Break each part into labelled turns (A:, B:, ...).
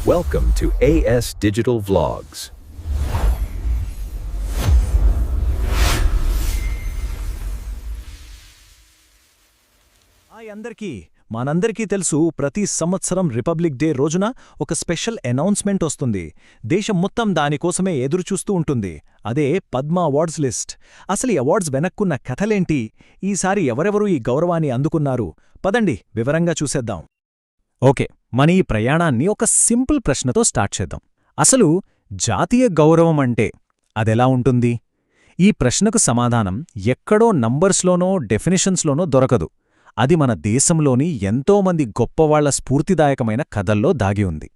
A: Welcome to AS Digital Vlogs.
B: మనందరికీ తెలుసు, ప్రతి సంవత్సరం రిపబ్లిక్ డే రోజున ఒక స్పెషల్ అనౌన్స్మెంట్ వస్తుంది. దేశం మొత్తం దానికోసమే ఎదురుచూస్తూ ఉంటుంది. అదే పద్మ అవార్డ్స్ లిస్ట్. అసలు ఈ అవార్డ్స్ వెనక్కున్న కథలేంటి? ఈసారి ఎవరెవరు ఈ గౌరవాన్ని అందుకున్నారు? పదండి వివరంగా చూసేద్దాం. ఓకే, మన ఈ ప్రయాణాన్ని ఒక సింపుల్ ప్రశ్నతో స్టార్ట్ చేద్దాం. అసలు జాతీయ గౌరవం అంటే అదెలా ఉంటుంది? ఈ ప్రశ్నకు సమాధానం ఎక్కడో నంబర్స్లోనో డెఫినిషన్స్లోనో దొరకదు. అది మన దేశంలోని ఎంతోమంది గొప్పవాళ్ల స్ఫూర్తిదాయకమైన కథల్లో దాగి ఉంది.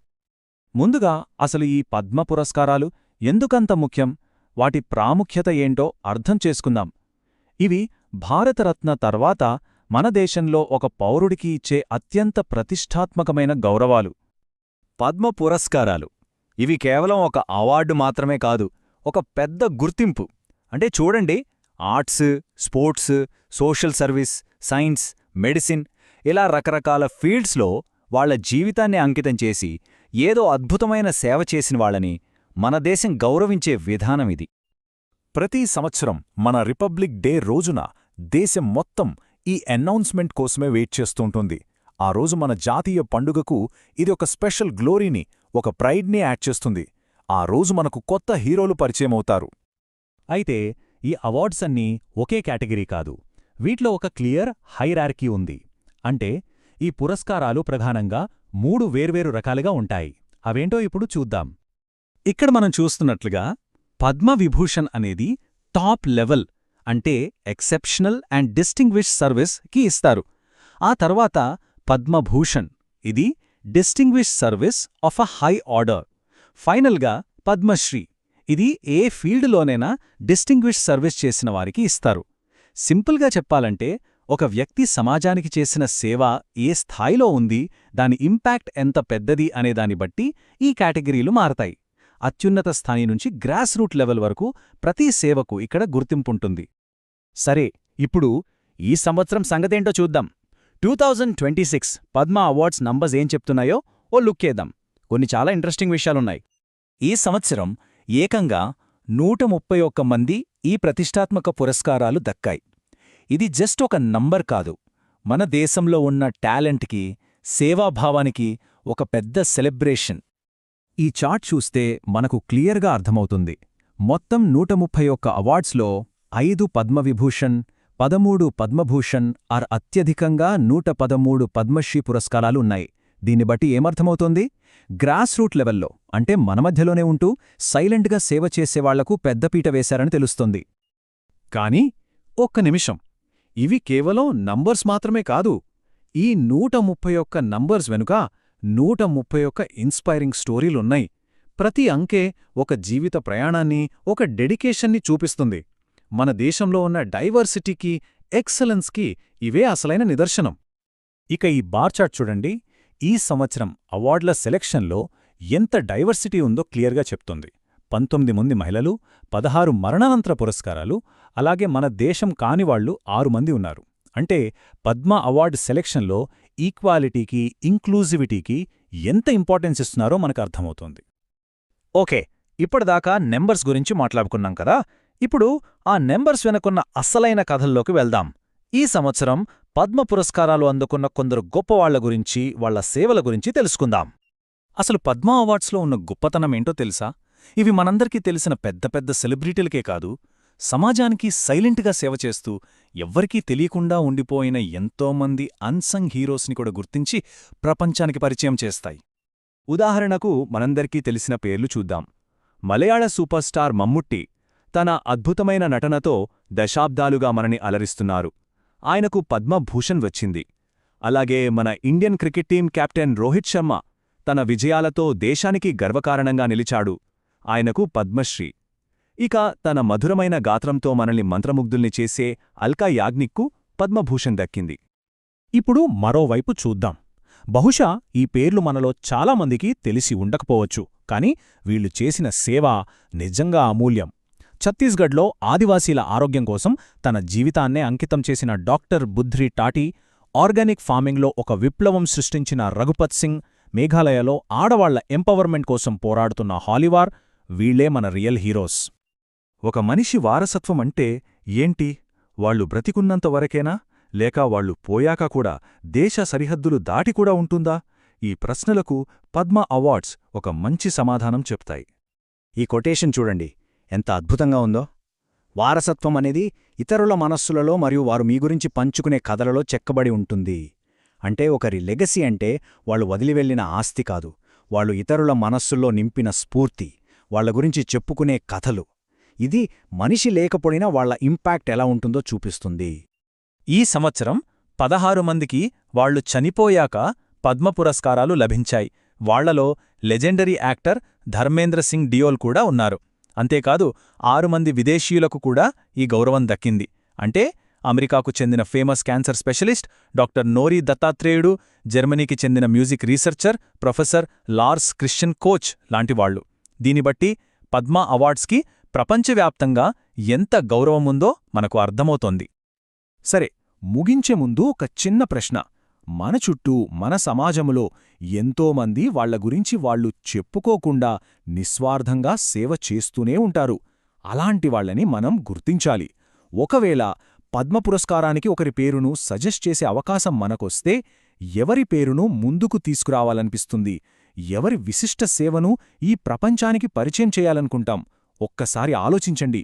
B: ముందుగా అసలు ఈ పద్మ పురస్కారాలు ఎందుకంత ముఖ్యం, వాటి ప్రాముఖ్యత ఏంటో అర్థం చేసుకుందాం. ఇవి భారతరత్న తర్వాత మన దేశంలో ఒక పౌరుడికి ఇచ్చే అత్యంత ప్రతిష్ఠాత్మకమైన గౌరవాలు. పద్మ పురస్కారాలు ఇవి కేవలం ఒక అవార్డు మాత్రమే కాదు, ఒక పెద్ద గుర్తింపు. అంటే చూడండి, arts, sports, social service, science, medicine ఇలా రకరకాల ఫీల్డ్స్లో వాళ్ల జీవితాన్ని అంకితం చేసి ఏదో అద్భుతమైన సేవ చేసిన వాళ్ళని మన దేశం గౌరవించే విధానమిది. ప్రతి సంవత్సరం మన రిపబ్లిక్ డే రోజున దేశం మొత్తం ఈ అనౌన్స్మెంట్ కోసమే వెయిట్ చేస్తుంటుంది. ఆ రోజు మన జాతీయ పండుగకు ఇది ఒక స్పెషల్ గ్లోరీని, ఒక ప్రైడ్ని యాడ్ చేస్తుంది. ఆ రోజు మనకు కొత్త హీరోలు పరిచయమవుతారు. అయితే ఈ అవార్డ్స్ అన్నీ ఒకే కేటగిరీ కాదు. వీటిలో ఒక క్లియర్ హైరార్కీ ఉంది. అంటే ఈ పురస్కారాలు ప్రధానంగా 3 వేర్వేరు రకాలుగా ఉంటాయి. అవేంటో ఇప్పుడు చూద్దాం. ఇక్కడ మనం చూస్తున్నట్లుగా పద్మవిభూషణ్ అనేది టాప్ లెవెల్, అంటే ఎక్సెప్షనల్ అండ్ డిస్టింగ్విష్డ్ సర్వీస్ కి ఇస్తారు. ఆ తర్వాత పద్మభూషణ్, ఇది distinguished service of a high order. ఫైనల్గా పద్మశ్రీ, ఇది ఏ ఫీల్డ్లోనైనా డిస్టింగ్విష్డ్ సర్వీస్ చేసిన వారికి ఇస్తారు. సింపుల్గా చెప్పాలంటే ఒక వ్యక్తి సమాజానికి చేసిన సేవ ఏ స్థాయిలో ఉంది, దాని ఇంపాక్ట్ ఎంత పెద్దది అనేదాన్ని బట్టి ఈ కేటగిరీలు మారతాయి. అత్యున్నత స్థాయి నుంచి గ్రాస్ రూట్ లెవెల్ వరకు ప్రతి సేవకు ఇక్కడ గుర్తింపుంటుంది. సరే, ఇప్పుడు ఈ సంవత్సరం సంగతేంటో చూద్దాం. 2026 పద్మ అవార్డ్స్ నంబర్స్ ఏం చెప్తున్నాయో ఓ లుక్కేద్దాం. కొన్ని చాలా ఇంట్రెస్టింగ్ విషయాలున్నాయి. ఈ సంవత్సరం ఏకంగా 131 మంది ఈ ప్రతిష్టాత్మక పురస్కారాలు దక్కాయి. ఇది జస్ట్ ఒక నంబర్ కాదు, మన దేశంలో ఉన్న టాలెంట్కి, సేవాభావానికి ఒక పెద్ద సెలబ్రేషన్. ఈ చార్ట్ చూస్తే మనకు క్లియర్గా అర్థమవుతుంది. మొత్తం 131 అవార్డ్స్లో 5 పద్మవిభూషణ్, 13 పద్మభూషణ్ ఆర్ అత్యధికంగా 113 పద్మశ్రీ పురస్కారాలు ఉన్నాయి. దీన్ని బట్టి ఏమర్థమవుతోంది? గ్రాస్ రూట్ లెవెల్లో, అంటే మన మధ్యలోనే ఉంటూ సైలెంట్గా సేవ చేసేవాళ్లకు పెద్దపీట వేశారని తెలుస్తోంది. కానీ ఒక్క నిమిషం, ఇవి కేవలం నంబర్స్ మాత్రమే కాదు. ఈ 131 నంబర్స్ వెనుక 131 ఇన్స్పైరింగ్ స్టోరీలున్నాయి. ప్రతి అంకే ఒక జీవిత ప్రయాణాన్ని, ఒక డెడికేషన్ని చూపిస్తుంది. మన దేశంలో ఉన్న డైవర్సిటీకి, ఎక్సలెన్స్కి ఇవే అసలైన నిదర్శనం. ఇక ఈ బార్ చార్ట్ చూడండి. ఈ సంవత్సరం అవార్డుల సెలెక్షన్లో ఎంత డైవర్సిటీ ఉందో క్లియర్గా చెప్తుంది. 19 మంది మహిళలు, 16 మరణానంతర పురస్కారాలు, అలాగే మన దేశం కానివాళ్లు 6 మంది ఉన్నారు. అంటే పద్మ అవార్డు సెలెక్షన్లో ఈక్వాలిటీకి, ఇంక్లూజివిటీకి ఎంత ఇంపార్టెన్స్ ఇస్తున్నారో మనకు అర్థమవుతోంది. ఓకే, ఇప్పటిదాకా నెంబర్స్ గురించి మాట్లాడుకున్నాం కదా. ఇప్పుడు ఆ నెంబర్స్ వెనుకున్న అస్సలైన కథల్లోకి వెళ్దాం. ఈ సంవత్సరం పద్మ పురస్కారాలు అందుకున్న కొందరు గొప్పవాళ్ల గురించి, వాళ్ల సేవల గురించి తెలుసుకుందాం. అసలు పద్మ అవార్డ్స్లో ఉన్న గొప్పతనమేంటో తెలుసా? ఇవి మనందరికీ తెలిసిన పెద్ద పెద్ద సెలబ్రిటీలకే కాదు, సమాజానికి సైలెంట్గా సేవ చేస్తూ ఎవ్వరికీ తెలియకుండా ఉండిపోయిన ఎంతోమంది అన్సంగ్ హీరోస్ని కూడా గుర్తించి ప్రపంచానికి పరిచయం చేస్తాయి. ఉదాహరణకు మనందరికీ తెలిసిన పేర్లు చూద్దాం. మలయాళ సూపర్ స్టార్ మమ్ముట్టి తన అద్భుతమైన నటనతో దశాబ్దాలుగా మనని అలరిస్తున్నారు. ఆయనకు పద్మభూషణ్ వచ్చింది. అలాగే మన Indian cricket team captain Rohit Sharma తన విజయాలతో దేశానికి గర్వకారణంగా నిలిచాడు. ఆయనకు పద్మశ్రీ. ఇక తన మధురమైన గాత్రంతో మనల్ని మంత్రముగ్ధుల్ని చేసే అల్కా యాగ్నిక్కు పద్మభూషణ్ దక్కింది. ఇప్పుడు మరోవైపు చూద్దాం. బహుశా ఈ పేర్లు మనలో చాలామందికి తెలిసి ఉండకపోవచ్చు, కాని వీళ్లు చేసిన సేవ నిజంగా అమూల్యం. ఛత్తీస్గఢ్లో ఆదివాసీల ఆరోగ్యం కోసం తన జీవితాన్నే అంకితం చేసిన డాక్టర్ బుధ్రి టాటీ, ఆర్గానిక్ ఫార్మింగ్లో ఒక విప్లవం సృష్టించిన రఘుపత్ సింగ్, మేఘాలయలో ఆడవాళ్ల ఎంపవర్మెంట్ కోసం పోరాడుతున్న హాలివార్, వీళ్లే మన రియల్ హీరోస్.
C: ఒక మనిషి వారసత్వం అంటే ఏంటి? వాళ్ళు బ్రతికున్నంత వరకేనా, లేక వాళ్ళు పోయాక కూడా దేశ సరిహద్దులు దాటి కూడా ఉంటుందా? ఈ ప్రశ్నలకు పద్మ అవార్డ్స్ ఒక మంచి సమాధానం చెప్తాయి.
D: ఈ కొటేషన్ చూడండి, ఎంత అద్భుతంగా ఉందో. వారసత్వం అనేది ఇతరుల మనస్సులలో మరియు వారు మీ గురించి పంచుకునే కథలలో చెక్కబడి ఉంటుంది. అంటే ఒకరి లెగసీ అంటే వాళ్ళు వదిలివెళ్లిన ఆస్తి కాదు, వాళ్ళు ఇతరుల మనస్సుల్లో నింపిన స్ఫూర్తి, వాళ్ల గురించి చెప్పుకునే కథలు. ఇది మనిషి లేకపోయినా వాళ్ల ఇంపాక్ట్ ఎలా ఉంటుందో చూపిస్తుంది.
B: ఈ సంవత్సరం 16 మందికి వాళ్లు చనిపోయాక పద్మ పురస్కారాలు లభించాయి. వాళ్లలో లెజెండరీ యాక్టర్ ధర్మేంద్ర సింగ్ డియోల్ కూడా ఉన్నారు. అంతేకాదు 6 మంది విదేశీయులకు కూడా ఈ గౌరవం దక్కింది. అంటే అమెరికాకు చెందిన ఫేమస్ క్యాన్సర్ స్పెషలిస్ట్ డాక్టర్ నోరీ దత్తాత్రేయుడు, జర్మనీకి చెందిన music researcher professor లార్స్ Christian coach లాంటివాళ్లు. దీనిబట్టి Padma అవార్డ్స్కి ప్రపంచవ్యాప్తంగా ఎంత గౌరవముందో మనకు అర్థమవుతోంది. సరే, ముగించే ముందు ఒక చిన్న ప్రశ్న. మన చుట్టూ, మన సమాజములో ఎంతోమంది వాళ్ల గురించి వాళ్లు చెప్పుకోకుండా నిస్వార్థంగా సేవ చేస్తూనే ఉంటారు. అలాంటి వాళ్లని మనం గుర్తించాలి. ఒకవేళ పద్మ పురస్కారానికి ఒకరి పేరును సజెస్ట్ చేసే అవకాశం మనకొస్తే ఎవరి పేరును ముందుకు తీసుకురావాలనిపిస్తుంది? ఎవరి విశిష్ట సేవను ఈ ప్రపంచానికి పరిచయం చేయాలనుకుంటాం? ఒక్కసారి ఆలోచించండి.